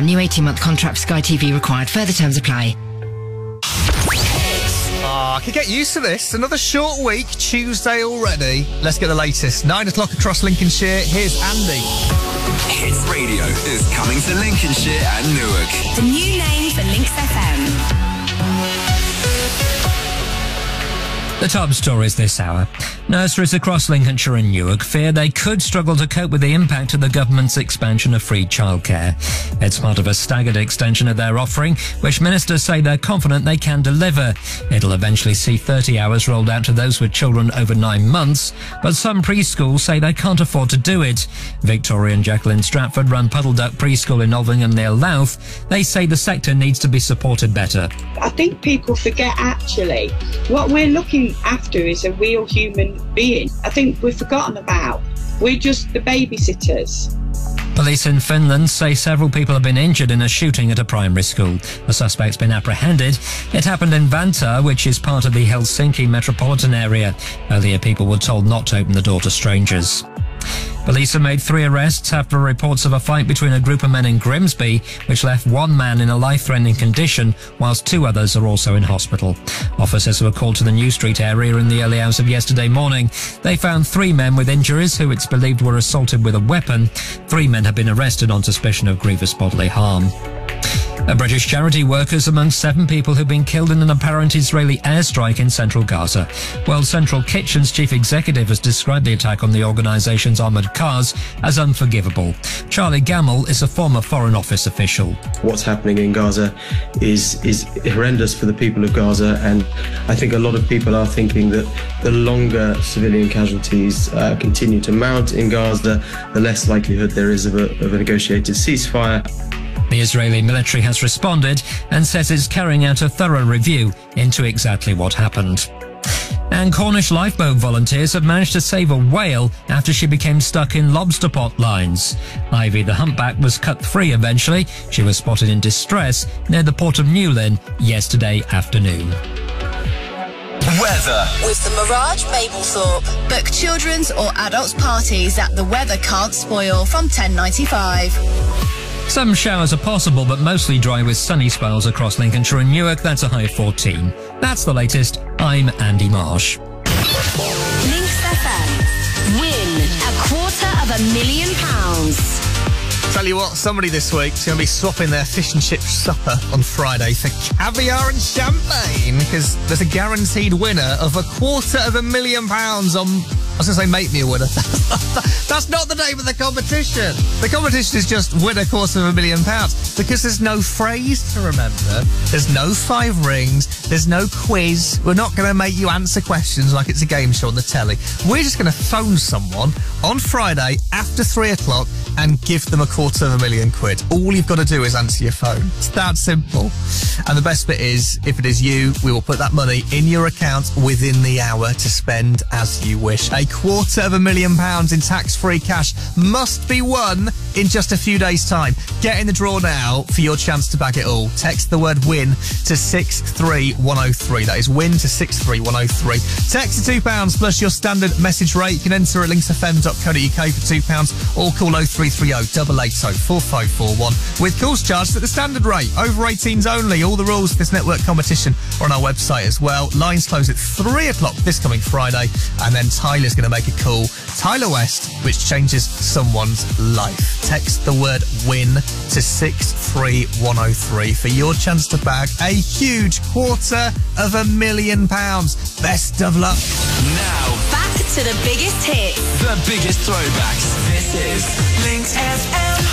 New 18-month contract for Sky TV required. Further terms apply. I could get used to this. Another short week, Tuesday already. Let's get the latest. 9 o'clock across Lincolnshire. Here's Andy. Hits Radio is coming to Lincolnshire and Newark. The new name for Links FM. The top stories this hour. Nurseries across Lincolnshire and Newark fear they could struggle to cope with the impact of the government's expansion of free childcare. It's part of a staggered extension of their offering, which ministers say they're confident they can deliver. It'll eventually see 30 hours rolled out to those with children over 9 months, but some preschools say they can't afford to do it. Victoria and Jacqueline Stratford run Puddle Duck Preschool in Aldringham near Louth. They say the sector needs to be supported better. I think people forget actually what we're looking after is a real human being. I think we've forgotten about. We're just the babysitters. Police in Finland say several people have been injured in a shooting at a primary school. The suspect's been apprehended. It happened in Vantaa, which is part of the Helsinki metropolitan area. Earlier, people were told not to open the door to strangers. Police have made 3 arrests after reports of a fight between a group of men in Grimsby, which left 1 man in a life-threatening condition, whilst 2 others are also in hospital. Officers were called to the New Street area in the early hours of yesterday morning. They found 3 men with injuries who it's believed were assaulted with a weapon. 3 men have been arrested on suspicion of grievous bodily harm. A British charity worker's among 7 people who've been killed in an apparent Israeli airstrike in central Gaza. World Central Kitchen's chief executive has described the attack on the organisation's armoured cars as unforgivable. Charlie Gamble is a former Foreign Office official. What's happening in Gaza is horrendous for the people of Gaza, and I think a lot of people are thinking that the longer civilian casualties continue to mount in Gaza, the less likelihood there is of a negotiated ceasefire. The Israeli military has responded and says it's carrying out a thorough review into exactly what happened. And Cornish lifeboat volunteers have managed to save a whale after she became stuck in lobster pot lines. Ivy the humpback was cut free eventually. She was spotted in distress near the port of Newlyn yesterday afternoon. Weather With the Mirage Mablethorpe. Book children's or adults parties at The Weather Can't Spoil from $10.95. Some showers are possible, but mostly dry with sunny spells across Lincolnshire and Newark. That's a high of 14. That's the latest. I'm Andy Marsh. Links FM. Win £250,000. Tell you what, somebody this week's going to be swapping their fish and chip supper on Friday for caviar and champagne, because there's a guaranteed winner of £250,000 on... I was going to say make me a winner. That's not the name of the competition. The competition is just win £250,000, because there's no phrase to remember. There's no 5 rings. There's no quiz. We're not going to make you answer questions like it's a game show on the telly. We're just going to phone someone on Friday after 3 o'clock and give them £250,000. All you've got to do is answer your phone. It's that simple. And the best bit is, if it is you, we will put that money in your account within the hour to spend as you wish. £250,000 in tax-free cash must be won in just a few days' time. Get in the draw now for your chance to bag it all. Text the word WIN to 63103. That is WIN to 63103. Text to £2 plus your standard message rate. You can enter at linksfm.co.uk for £2 or call 0330 880 4541 with calls charged at the standard rate. Over 18s only. All the rules for this network competition are on our website as well. Lines close at 3 o'clock this coming Friday, and then Tyler's going to make a call. Tyler West, which changes someone's life. Text the word WIN to 63103 for your chance to bag a huge £250,000. Best of luck. now. Back to the biggest hits. The biggest throwbacks. This is Links FM.